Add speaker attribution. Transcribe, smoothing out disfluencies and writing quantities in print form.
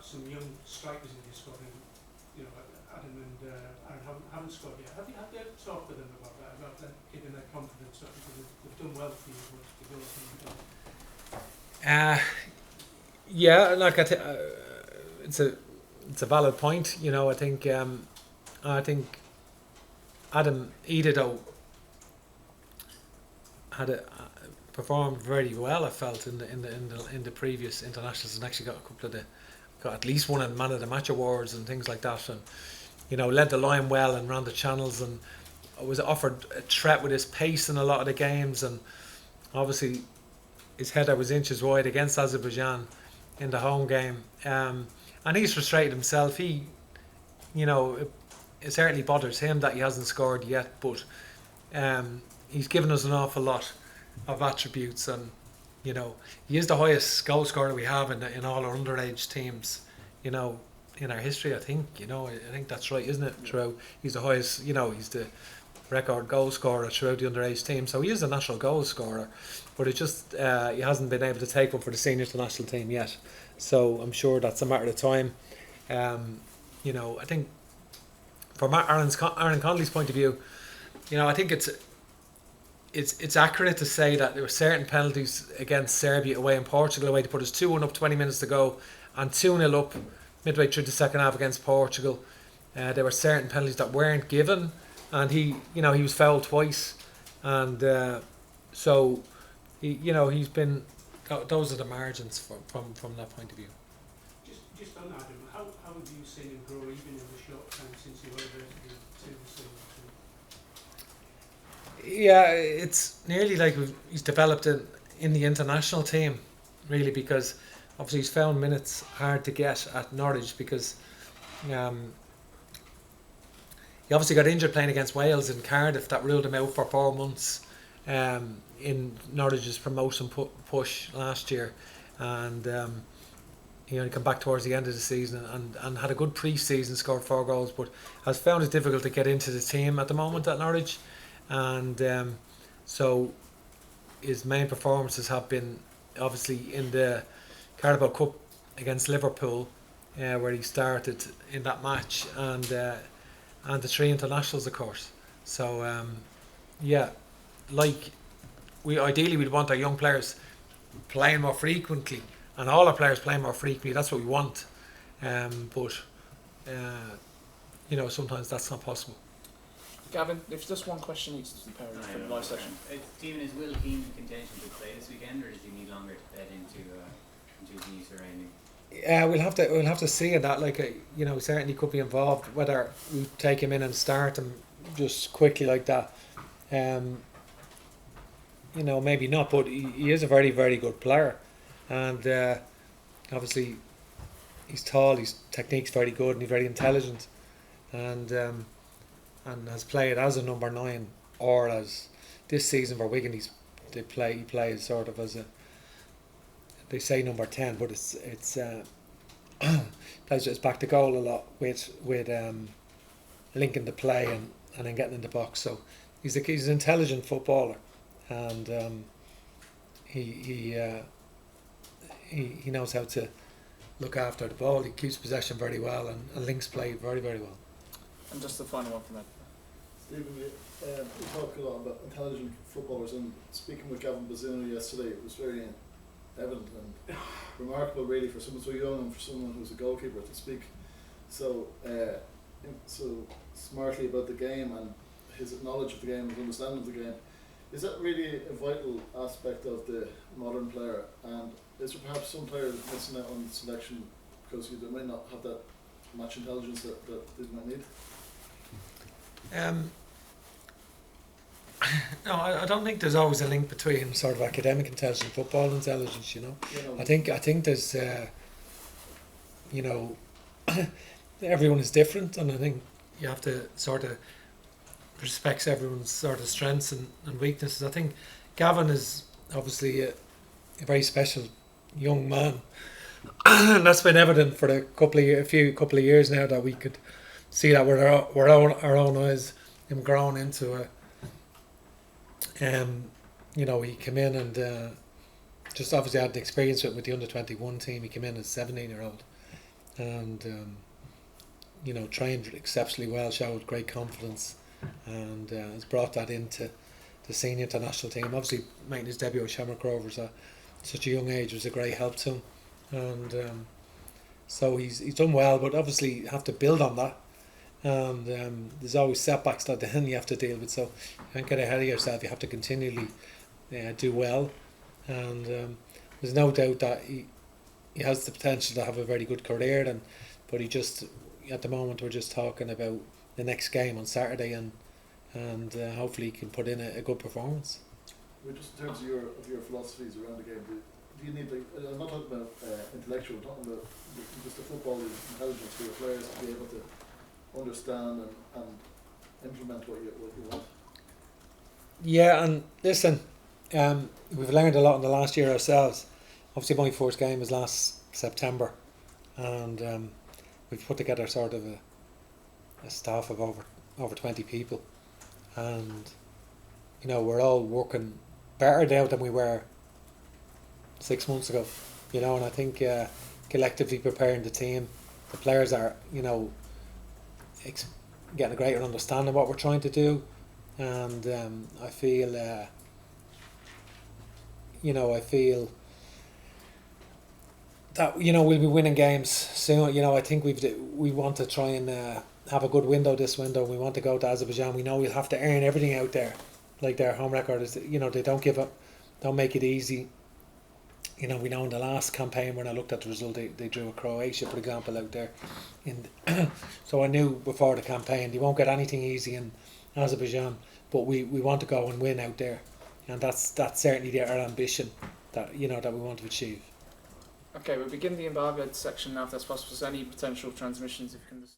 Speaker 1: got some young strikers in your squad, and you know Adam and Aaron haven't scored yet. Have you talked with them about that, giving that confidence up, because they've done well for you, but they've also done.
Speaker 2: Yeah, like it's a valid point. You know, I think Adam Idido had performed very well. I felt in the previous internationals, and actually got at least one of Man of the Match awards and things like that, and you know, led the line well and ran the channels, and was offered a threat with his pace in a lot of the games, and obviously his header was inches wide against Azerbaijan in the home game, and he's frustrated himself. He, you know, it certainly bothers him that he hasn't scored yet, but he's given us an awful lot of attributes, and you know, he is the highest goal scorer we have in all our underage teams, you know, in our history. I think, you know, I think that's right, isn't it? Throughout, he's the highest, you know, he's the record goal scorer throughout the underage team, so he is a national goal scorer, but it just he hasn't been able to take one for the senior international team yet, so I'm sure that's a matter of time. You know, I think from Aaron Connolly's point of view, you know, I think it's accurate to say that there were certain penalties against Serbia away and Portugal away to put us 2-1 up 20 minutes to go, and 2-0 up midway through the second half against Portugal. There were certain penalties that weren't given, and he was fouled twice, and so he's been. Those are the margins from that point of view.
Speaker 1: Just on Adam, how have you seen him grow even in the short time since he went over to the team?
Speaker 2: Yeah, it's nearly like he's developed in the international team, really, because obviously he's found minutes hard to get at Norwich, because he obviously got injured playing against Wales in Cardiff. That ruled him out for 4 months in Norwich's promotion push last year, and he only come back towards the end of the season and had a good pre-season, scored 4 goals, but has found it difficult to get into the team at the moment at Norwich, and so his main performances have been obviously in the Carabao Cup against Liverpool, where he started in that match, and the 3 internationals, of course. So we'd want our young players playing more frequently, and all our players playing more frequently. That's what we want, but sometimes that's not possible.
Speaker 3: Gavin, if just one question needs to be prepared for the live session.
Speaker 4: Stephen, is Will Keane in contention to play this weekend, or does he need longer to bed into the surrounding?
Speaker 2: We'll have to see in that. Certainly could be involved. Whether we take him in and start him just quickly like that, maybe not. But he is a very, very good player, and obviously he's tall. His technique's very good, and he's very intelligent, and has played as a number 9, or as this season for Wigan he plays sort of as a, they say number 10, but it's plays his back to goal a lot with linking the play and then getting in the box. So he's an intelligent footballer, and he knows how to look after the ball. He keeps possession very well and links play very, very well.
Speaker 3: And just the final one from that.
Speaker 5: Stephen, we talk a lot about intelligent footballers, and speaking with Gavin Bazzuno yesterday, it was very evident and remarkable, really, for someone so young and for someone who's a goalkeeper to speak so smartly about the game and his knowledge of the game, his understanding of the game. Is that really a vital aspect of the modern player, and is there perhaps some players missing out on selection because they might not have that match intelligence that they might need?
Speaker 2: No, I don't think there's always a link between sort of academic intelligence and football intelligence. I think there's everyone is different, and I think you have to sort of respect everyone's sort of strengths and weaknesses. I think Gavin is obviously a very special young man, and that's been evident for a couple of years now, that we could see that with our own eyes, him growing into a he came in and just obviously had the experience with the under-21 team. He came in as a 17-year-old, and trained exceptionally well, showed great confidence, and has brought that into the senior international team. Obviously, making his debut at Shamrock Rovers at such a young age was a great help to him, and so he's done well. But obviously, you have to build on that, and there's always setbacks that then you have to deal with. So you can't get ahead of yourself. You have to continually do well, and there's no doubt that he has the potential to have a very good career. But he just, at the moment, we're just talking about the next game on Saturday, and hopefully he can put in a good performance.
Speaker 5: Well, just in terms of your philosophies around the game, do you need, I'm not talking about intellectual, I'm talking about just the football intelligence for your players to be able to understand and implement what you want?
Speaker 2: Yeah, and listen, we've learned a lot in the last year ourselves. Obviously, my first game was last September, and we've put together sort of a staff of over 20 people, and we're all working better now than we were 6 months ago. And I think collectively preparing the team, the players are getting a greater understanding of what we're trying to do, and I feel that we'll be winning games soon. I think we want to try and have a good window this window. We want to go to Azerbaijan. We know we'll have to earn everything out there. Like their home record is, they don't give up, don't make it easy. We know in the last campaign when I looked at the result, they drew a Croatia, for example, out there. So I knew before the campaign they won't get anything easy in Azerbaijan, but we want to go and win out there, and that's certainly our ambition that we want to achieve.
Speaker 3: Okay, we'll begin the embargoed section now if that's possible. So any potential transmissions, if you can just